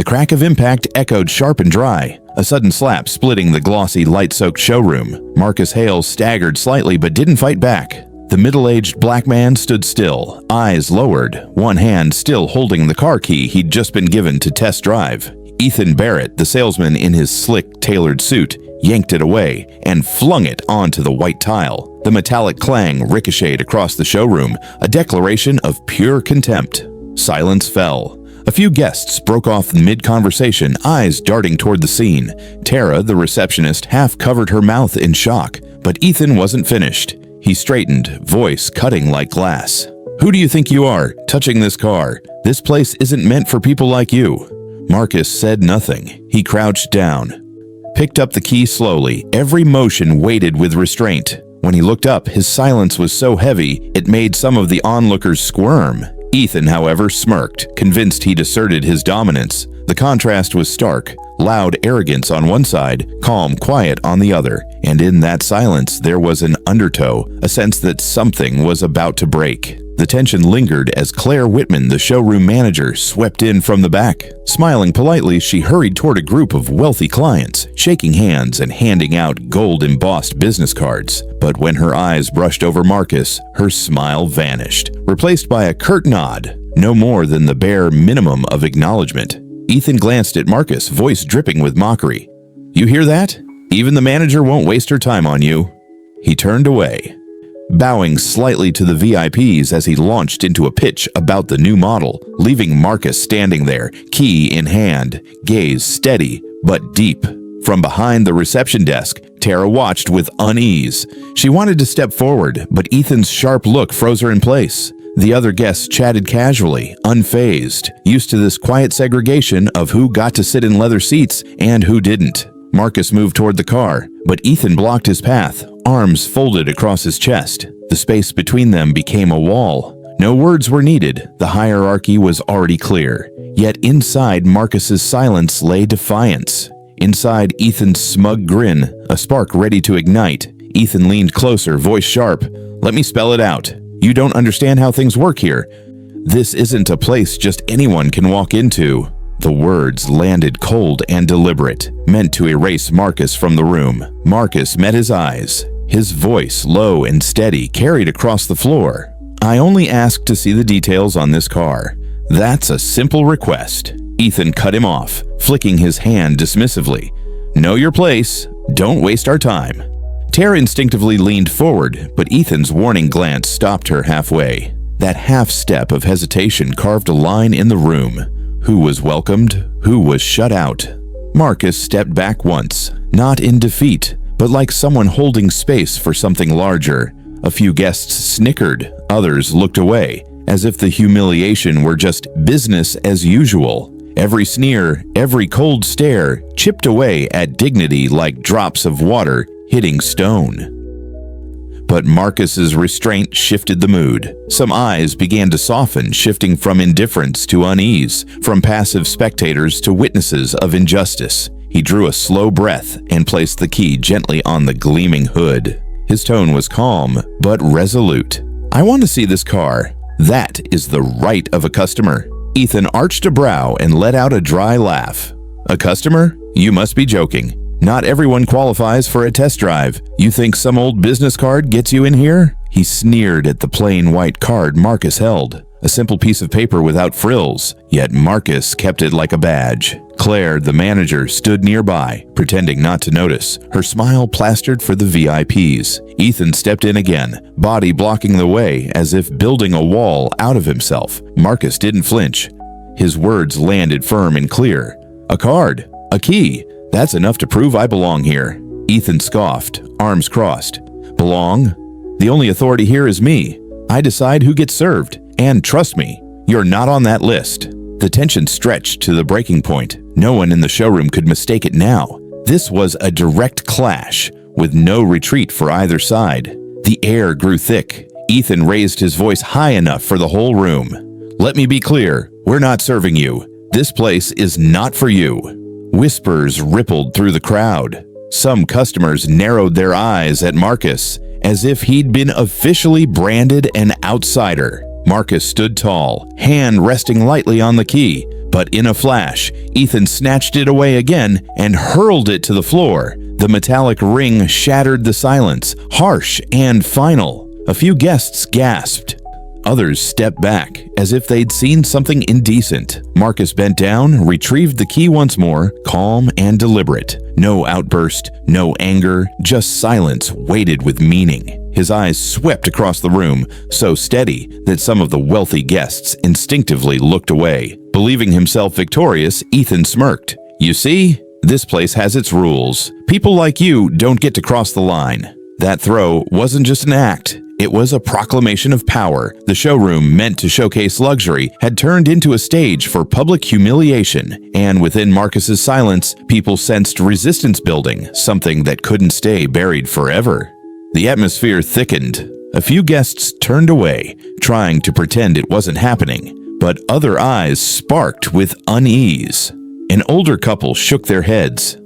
crack of impact echoed sharp and dry, a sudden slap splitting the glossy, light-soaked showroom. Marcus Hale staggered slightly but didn't fight back. The middle-aged black man stood still, eyes lowered, one hand still holding the car key he'd just been given to test drive. Ethan Barrett, the salesman in his slick, tailored suit, yanked it away and flung it onto the white tile. The metallic clang ricocheted across the showroom, a declaration of pure contempt. Silence fell. A few guests broke off mid-conversation, eyes darting toward the scene. Tara, the receptionist, half covered her mouth in shock, but Ethan wasn't finished. He straightened, voice cutting like glass. "Who do you think you are, touching this car? This place isn't meant for people like you." Marcus said nothing. He crouched down, picked up the key slowly, every motion weighted with restraint. When he looked up, his silence was so heavy it made some of the onlookers squirm. Ethan, however, smirked, convinced he'd asserted his dominance. The contrast was stark. Loud arrogance on one side, calm quiet on the other, and in that silence there was an undertow, a sense that something was about to break. The tension lingered as Claire Whitman, the showroom manager, swept in from the back. Smiling politely, she hurried toward a group of wealthy clients, shaking hands and handing out gold-embossed business cards. But when her eyes brushed over Marcus, her smile vanished, replaced by a curt nod, no more than the bare minimum of acknowledgement. Ethan glanced at Marcus, voice dripping with mockery. "You hear that? Even the manager won't waste her time on you." He turned away, bowing slightly to the VIPs as he launched into a pitch about the new model, leaving Marcus standing there, key in hand, gaze steady but deep. From behind the reception desk, Tara watched with unease. She wanted to step forward, but Ethan's sharp look froze her in place. The other guests chatted casually, unfazed, used to this quiet segregation of who got to sit in leather seats and who didn't. Marcus moved toward the car, but Ethan blocked his path, arms folded across his chest. The space between them became a wall. No words were needed, the hierarchy was already clear. Yet inside Marcus's silence lay defiance. Inside Ethan's smug grin, a spark ready to ignite. Ethan leaned closer, voice sharp. "Let me spell it out. You don't understand how things work here. This isn't a place just anyone can walk into." The words landed cold and deliberate, meant to erase Marcus from the room. Marcus met his eyes. His voice, low and steady, carried across the floor. "I only ask to see the details on this car. That's a simple request." Ethan cut him off, flicking his hand dismissively. "Know your place. Don't waste our time." Tara instinctively leaned forward, but Ethan's warning glance stopped her halfway. That half-step of hesitation carved a line in the room. Who was welcomed? Who was shut out? Marcus stepped back once, not in defeat, but like someone holding space for something larger. A few guests snickered, others looked away, as if the humiliation were just business as usual. Every sneer, every cold stare chipped away at dignity like drops of water hitting stone. But Marcus's restraint shifted the mood. Some eyes began to soften, shifting from indifference to unease, from passive spectators to witnesses of injustice. He drew a slow breath and placed the key gently on the gleaming hood. His tone was calm, but resolute. "I want to see this car. That is the right of a customer." Ethan arched a brow and let out a dry laugh. "A customer? You must be joking. Not everyone qualifies for a test drive. You think some old business card gets you in here?" He sneered at the plain white card Marcus held. A simple piece of paper without frills, yet Marcus kept it like a badge. Claire, the manager, stood nearby, pretending not to notice, her smile plastered for the VIPs. Ethan stepped in again, body blocking the way as if building a wall out of himself. Marcus didn't flinch. His words landed firm and clear. "A card, a key. That's enough to prove I belong here." Ethan scoffed, arms crossed. "Belong? The only authority here is me. I decide who gets served. And trust me, you're not on that list." The tension stretched to the breaking point. No one in the showroom could mistake it now. This was a direct clash, with no retreat for either side. The air grew thick. Ethan raised his voice high enough for the whole room. "Let me be clear, we're not serving you. This place is not for you." Whispers rippled through the crowd. Some customers narrowed their eyes at Marcus, as if he'd been officially branded an outsider. Marcus stood tall, hand resting lightly on the key, But in a flash, Ethan snatched it away again and hurled it to the floor. The metallic ring shattered the silence, harsh and final. A few guests gasped. Others stepped back, as if they'd seen something indecent. Marcus bent down, retrieved the key once more, calm and deliberate. No outburst, no anger, just silence weighted with meaning. His eyes swept across the room, so steady that some of the wealthy guests instinctively looked away. Believing himself victorious, Ethan smirked. "You see, this place has its rules. People like you don't get to cross the line." That throw wasn't just an act. It was a proclamation of power. The showroom, meant to showcase luxury, had turned into a stage for public humiliation, and within Marcus's silence, people sensed resistance building, something that couldn't stay buried forever. The atmosphere thickened. A few guests turned away, trying to pretend it wasn't happening, but other eyes sparked with unease. An older couple shook their heads.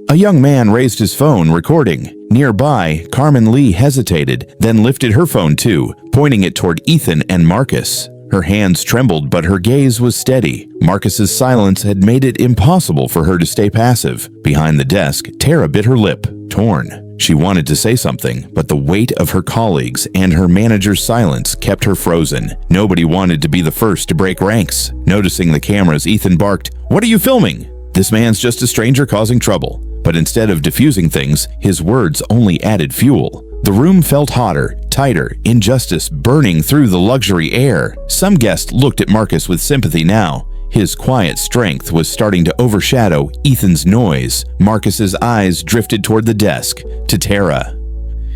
A young man raised his phone, recording. Nearby, Carmen Lee hesitated, then lifted her phone too, pointing it toward Ethan and Marcus. Her hands trembled, but her gaze was steady. Marcus's silence had made it impossible for her to stay passive. Behind the desk, Tara bit her lip, torn. She wanted to say something, but the weight of her colleagues and her manager's silence kept her frozen. Nobody wanted to be the first to break ranks. Noticing the cameras, Ethan barked, "What are you filming? This man's just a stranger causing trouble." But instead of diffusing things, his words only added fuel. The room felt hotter, tighter, injustice burning through the luxury air. Some guests looked at Marcus with sympathy now. His quiet strength was starting to overshadow Ethan's noise. Marcus's eyes drifted toward the desk, to Tara.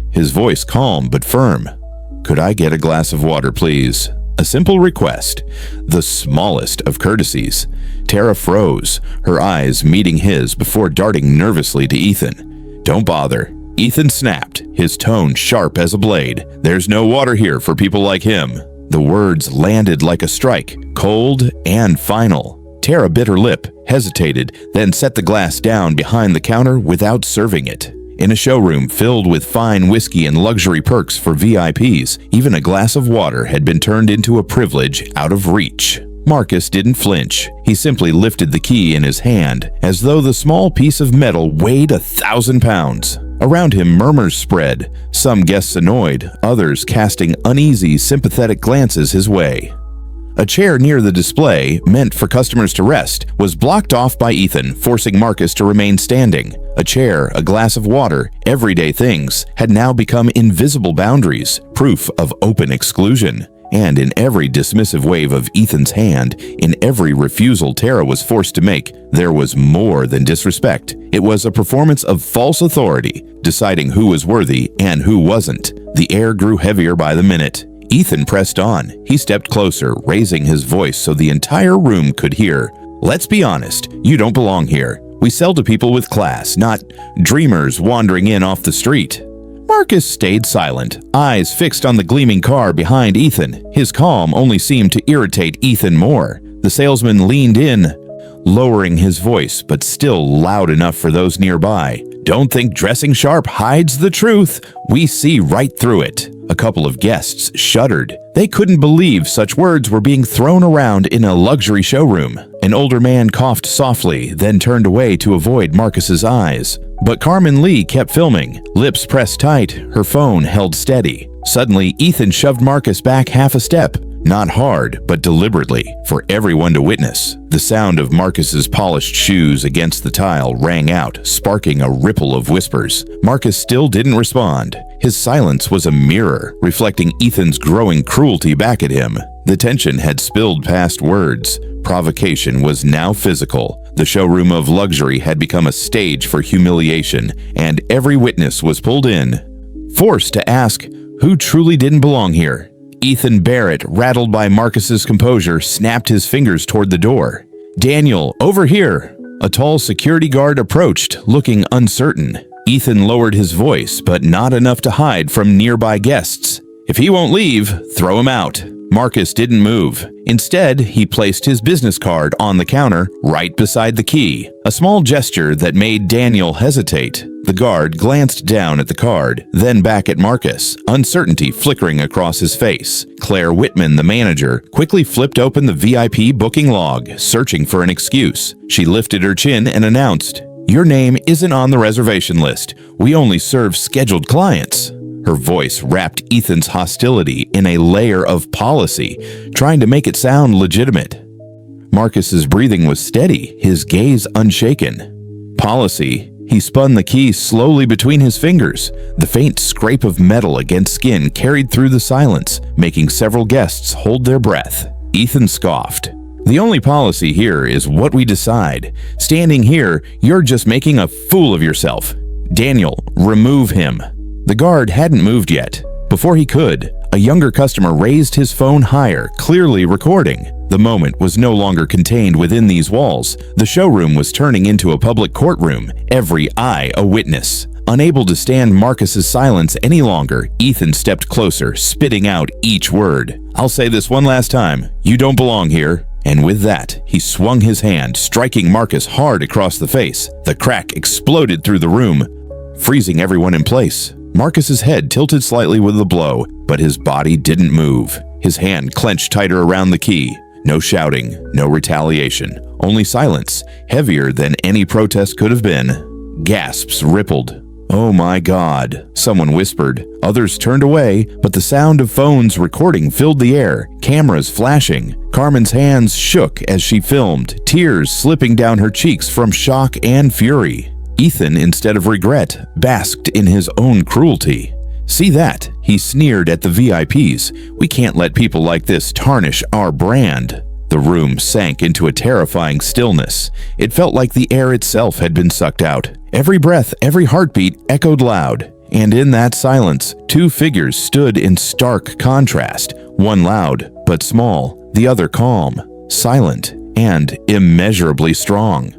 His voice calm but firm. "Could I get a glass of water, please?" A simple request, the smallest of courtesies. Tara froze, her eyes meeting his before darting nervously to Ethan. "Don't bother." Ethan snapped, his tone sharp as a blade. "There's no water here for people like him." The words landed like a strike, cold and final. Tara bit her lip, hesitated, then set the glass down behind the counter without serving it. In a showroom filled with fine whiskey and luxury perks for VIPs, even a glass of water had been turned into a privilege out of reach. Marcus didn't flinch. He simply lifted the key in his hand, as though the small piece of metal weighed 1,000 pounds. Around him, murmurs spread, some guests annoyed, others casting uneasy, sympathetic glances his way. A chair near the display, meant for customers to rest, was blocked off by Ethan, forcing Marcus to remain standing. A chair, a glass of water, everyday things, had now become invisible boundaries, proof of open exclusion. And in every dismissive wave of Ethan's hand, in every refusal Tara was forced to make, there was more than disrespect. It was a performance of false authority, deciding who was worthy and who wasn't. The air grew heavier by the minute. Ethan pressed on. He stepped closer, raising his voice so the entire room could hear. "Let's be honest, you don't belong here. We sell to people with class, not dreamers wandering in off the street." Marcus stayed silent, eyes fixed on the gleaming car behind Ethan. His calm only seemed to irritate Ethan more. The salesman leaned in, lowering his voice, but still loud enough for those nearby. "Don't think dressing sharp hides the truth. We see right through it." A couple of guests shuddered. They couldn't believe such words were being thrown around in a luxury showroom. An older man coughed softly, then turned away to avoid Marcus's eyes. But Carmen Lee kept filming, lips pressed tight, her phone held steady. Suddenly, Ethan shoved Marcus back half a step. Not hard, but deliberately, for everyone to witness. The sound of Marcus's polished shoes against the tile rang out, sparking a ripple of whispers. Marcus still didn't respond. His silence was a mirror, reflecting Ethan's growing cruelty back at him. The tension had spilled past words. Provocation was now physical. The showroom of luxury had become a stage for humiliation, and every witness was pulled in, forced to ask who truly didn't belong here. Ethan Barrett, rattled by Marcus's composure, snapped his fingers toward the door. "Daniel, over here!" A tall security guard approached, looking uncertain. Ethan lowered his voice, but not enough to hide from nearby guests. "If he won't leave, throw him out." Marcus didn't move. Instead, he placed his business card on the counter right beside the key, a small gesture that made Daniel hesitate. The guard glanced down at the card, then back at Marcus, uncertainty flickering across his face. Claire Whitman, the manager, quickly flipped open the VIP booking log, searching for an excuse. She lifted her chin and announced, "Your name isn't on the reservation list. We only serve scheduled clients." Her voice wrapped Ethan's hostility in a layer of policy, trying to make it sound legitimate. Marcus's breathing was steady, his gaze unshaken. Policy. He spun the key slowly between his fingers. The faint scrape of metal against skin carried through the silence, making several guests hold their breath. Ethan scoffed. "The only policy here is what we decide. Standing here, you're just making a fool of yourself. Daniel, remove him." The guard hadn't moved yet. Before he could, a younger customer raised his phone higher, clearly recording. The moment was no longer contained within these walls. The showroom was turning into a public courtroom, every eye a witness. Unable to stand Marcus's silence any longer, Ethan stepped closer, spitting out each word. "I'll say this one last time. You don't belong here." And with that, he swung his hand, striking Marcus hard across the face. The crack exploded through the room, freezing everyone in place. Marcus's head tilted slightly with the blow, but his body didn't move. His hand clenched tighter around the key. No shouting, no retaliation, only silence, heavier than any protest could have been. Gasps rippled. "Oh my God," someone whispered. Others turned away, but the sound of phones recording filled the air, cameras flashing. Carmen's hands shook as she filmed, tears slipping down her cheeks from shock and fury. Ethan, instead of regret, basked in his own cruelty. "See that?" He sneered at the VIPs. "We can't let people like this tarnish our brand." The room sank into a terrifying stillness. It felt like the air itself had been sucked out. Every breath, every heartbeat echoed loud. And in that silence, two figures stood in stark contrast. One loud, but small. The other calm, silent, and immeasurably strong.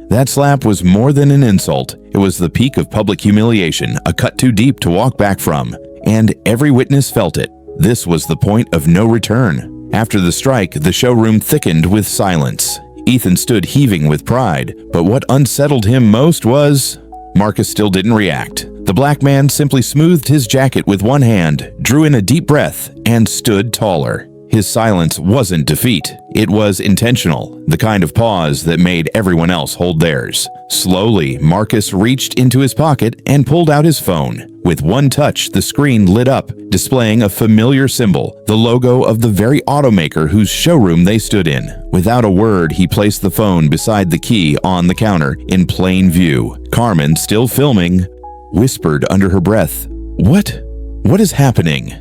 That slap was more than an insult. It was the peak of public humiliation, a cut too deep to walk back from. And every witness felt it. This was the point of no return. After the strike, the showroom thickened with silence. Ethan stood heaving with pride, but what unsettled him most was... Marcus still didn't react. The black man simply smoothed his jacket with one hand, drew in a deep breath, and stood taller. His silence wasn't defeat. It was intentional, the kind of pause that made everyone else hold theirs. Slowly, Marcus reached into his pocket and pulled out his phone. With one touch, the screen lit up, displaying a familiar symbol, the logo of the very automaker whose showroom they stood in. Without a word, he placed the phone beside the key on the counter, in plain view. Carmen, still filming, whispered under her breath, What is happening?"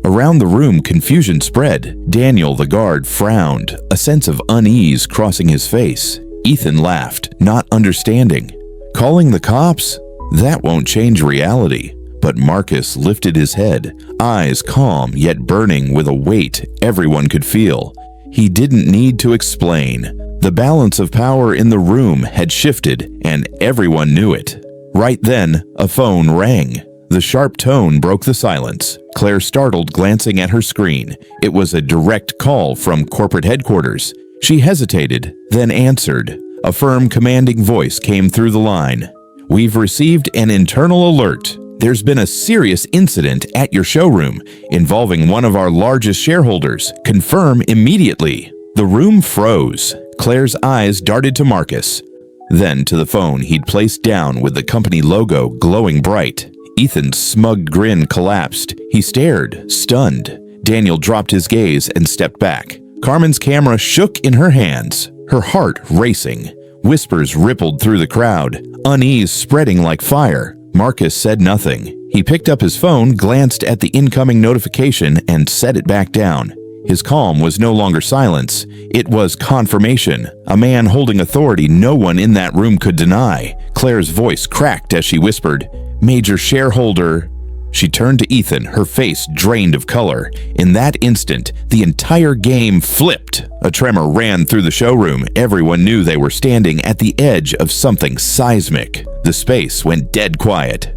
Around the room, confusion spread. Daniel, the guard, frowned, a sense of unease crossing his face. Ethan laughed, not understanding. "Calling the cops? That won't change reality." But Marcus lifted his head, eyes calm yet burning with a weight everyone could feel. He didn't need to explain. The balance of power in the room had shifted, and everyone knew it. Right then, a phone rang. The sharp tone broke the silence. Claire startled, glancing at her screen. It was a direct call from corporate headquarters. She hesitated, then answered. A firm, commanding voice came through the line. "We've received an internal alert. There's been a serious incident at your showroom involving one of our largest shareholders. Confirm immediately." The room froze. Claire's eyes darted to Marcus, then to the phone he'd placed down with the company logo glowing bright. Ethan's smug grin collapsed. He stared, stunned. Daniel dropped his gaze and stepped back. Carmen's camera shook in her hands, her heart racing. Whispers rippled through the crowd, unease spreading like fire. Marcus said nothing. He picked up his phone, glanced at the incoming notification, and set it back down. His calm was no longer silence. It was confirmation. A man holding authority no one in that room could deny. Claire's voice cracked as she whispered, "Major shareholder." She turned to Ethan, her face drained of color. In that instant, the entire game flipped. A tremor ran through the showroom. Everyone knew they were standing at the edge of something seismic. The space went dead quiet.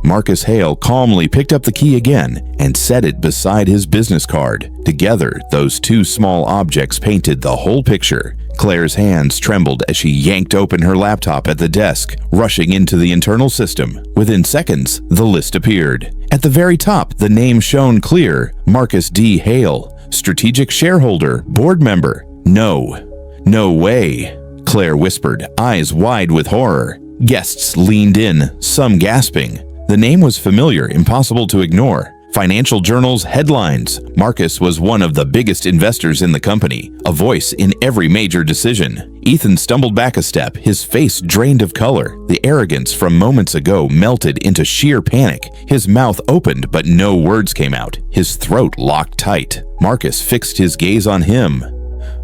Marcus Hale calmly picked up the key again and set it beside his business card. Together, those two small objects painted the whole picture. Claire's hands trembled as she yanked open her laptop at the desk, rushing into the internal system. Within seconds, the list appeared. At the very top, the name shone clear: Marcus D. Hale, strategic shareholder, board member. No way, Claire whispered, eyes wide with horror. Guests leaned in, some gasping. The name was familiar, impossible to ignore. Financial Journal's headlines. Marcus was one of the biggest investors in the company, a voice in every major decision. Ethan stumbled back a step, his face drained of color. The arrogance from moments ago melted into sheer panic. His mouth opened, but no words came out. His throat locked tight. Marcus fixed his gaze on him.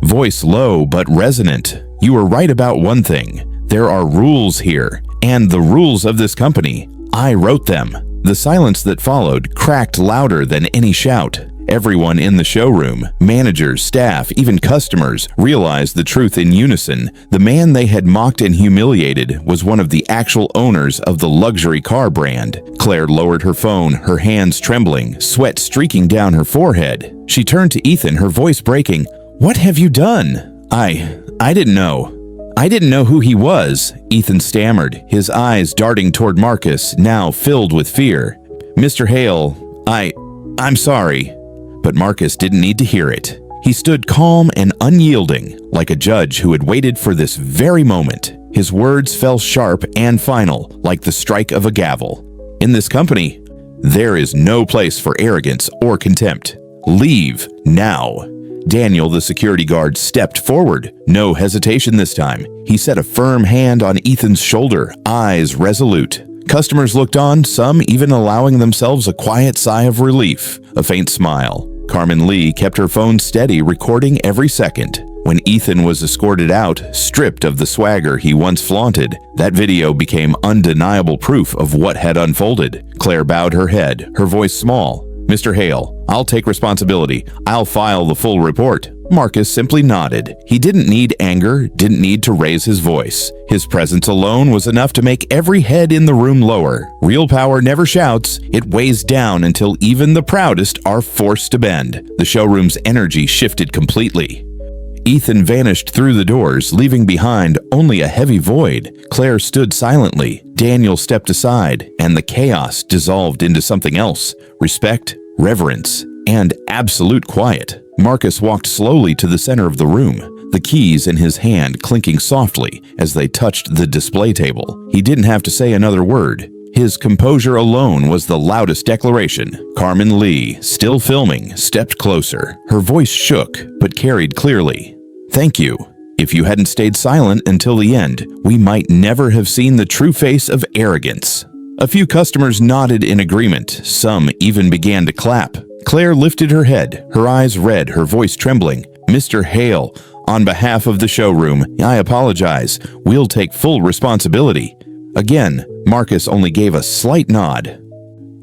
Voice low but resonant. You were right about one thing. There are rules here, and the rules of this company. I wrote them. The silence that followed cracked louder than any shout. Everyone in the showroom, managers, staff, even customers, realized the truth in unison. The man they had mocked and humiliated was one of the actual owners of the luxury car brand. Claire lowered her phone, her hands trembling, sweat streaking down her forehead. She turned to Ethan, her voice breaking. "What have you done?" I didn't know. I didn't know who he was," Ethan stammered, his eyes darting toward Marcus, now filled with fear. "Mr. Hale, I'm sorry." But Marcus didn't need to hear it. He stood calm and unyielding, like a judge who had waited for this very moment. His words fell sharp and final, like the strike of a gavel. "In this company, there is no place for arrogance or contempt. Leave now." Daniel, the security guard, stepped forward. No hesitation this time. He set a firm hand on Ethan's shoulder, eyes resolute. Customers looked on, some even allowing themselves a quiet sigh of relief, a faint smile. Carmen Lee kept her phone steady, recording every second. When Ethan was escorted out, stripped of the swagger he once flaunted, that video became undeniable proof of what had unfolded. Claire bowed her head, her voice small. "Mr. Hale, I'll take responsibility. I'll file the full report." Marcus simply nodded. He didn't need anger, didn't need to raise his voice. His presence alone was enough to make every head in the room lower. Real power never shouts, it weighs down until even the proudest are forced to bend. The showroom's energy shifted completely. Ethan vanished through the doors, leaving behind only a heavy void. Claire stood silently. Daniel stepped aside, and the chaos dissolved into something else: respect, reverence, and absolute quiet. Marcus walked slowly to the center of the room, the keys in his hand clinking softly as they touched the display table. He didn't have to say another word. His composure alone was the loudest declaration. Carmen Lee, still filming, stepped closer. Her voice shook, but carried clearly. "Thank you. If you hadn't stayed silent until the end, we might never have seen the true face of arrogance." A few customers nodded in agreement. Some even began to clap. Claire lifted her head, her eyes red, her voice trembling. "Mr. Hale, on behalf of the showroom, I apologize. We'll take full responsibility." Again, Marcus only gave a slight nod.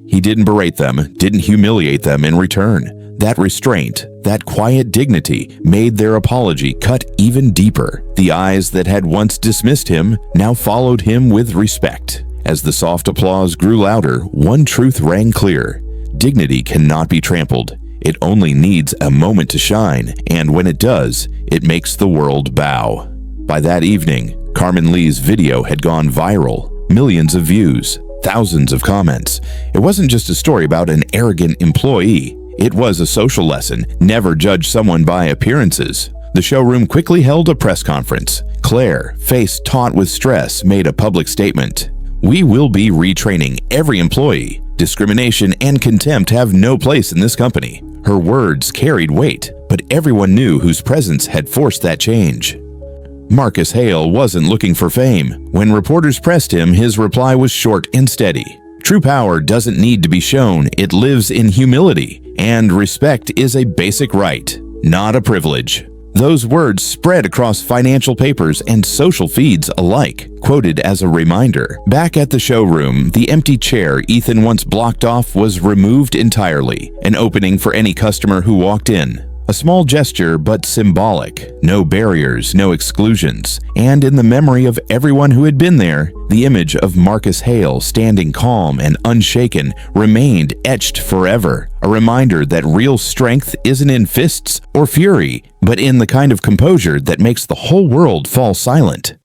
He didn't berate them, didn't humiliate them in return. That restraint, that quiet dignity, made their apology cut even deeper. The eyes that had once dismissed him now followed him with respect. As the soft applause grew louder, one truth rang clear. Dignity cannot be trampled. It only needs a moment to shine, and when it does, it makes the world bow. By that evening, Carmen Lee's video had gone viral. Millions of views, thousands of comments. It wasn't just a story about an arrogant employee. It was a social lesson. Never judge someone by appearances. The showroom quickly held a press conference. Claire, face taut with stress, made a public statement. "We will be retraining every employee. Discrimination and contempt have no place in this company." Her words carried weight, but everyone knew whose presence had forced that change. Marcus Hale wasn't looking for fame. When reporters pressed him, his reply was short and steady. True power doesn't need to be shown, it lives in humility, and respect is a basic right, not a privilege. Those words spread across financial papers and social feeds alike, quoted as a reminder. Back at the showroom, the empty chair Ethan once blocked off was removed entirely, an opening for any customer who walked in. A small gesture, but symbolic. No barriers, no exclusions. And in the memory of everyone who had been there, the image of Marcus Hale standing calm and unshaken remained etched forever. A reminder that real strength isn't in fists or fury, but in the kind of composure that makes the whole world fall silent.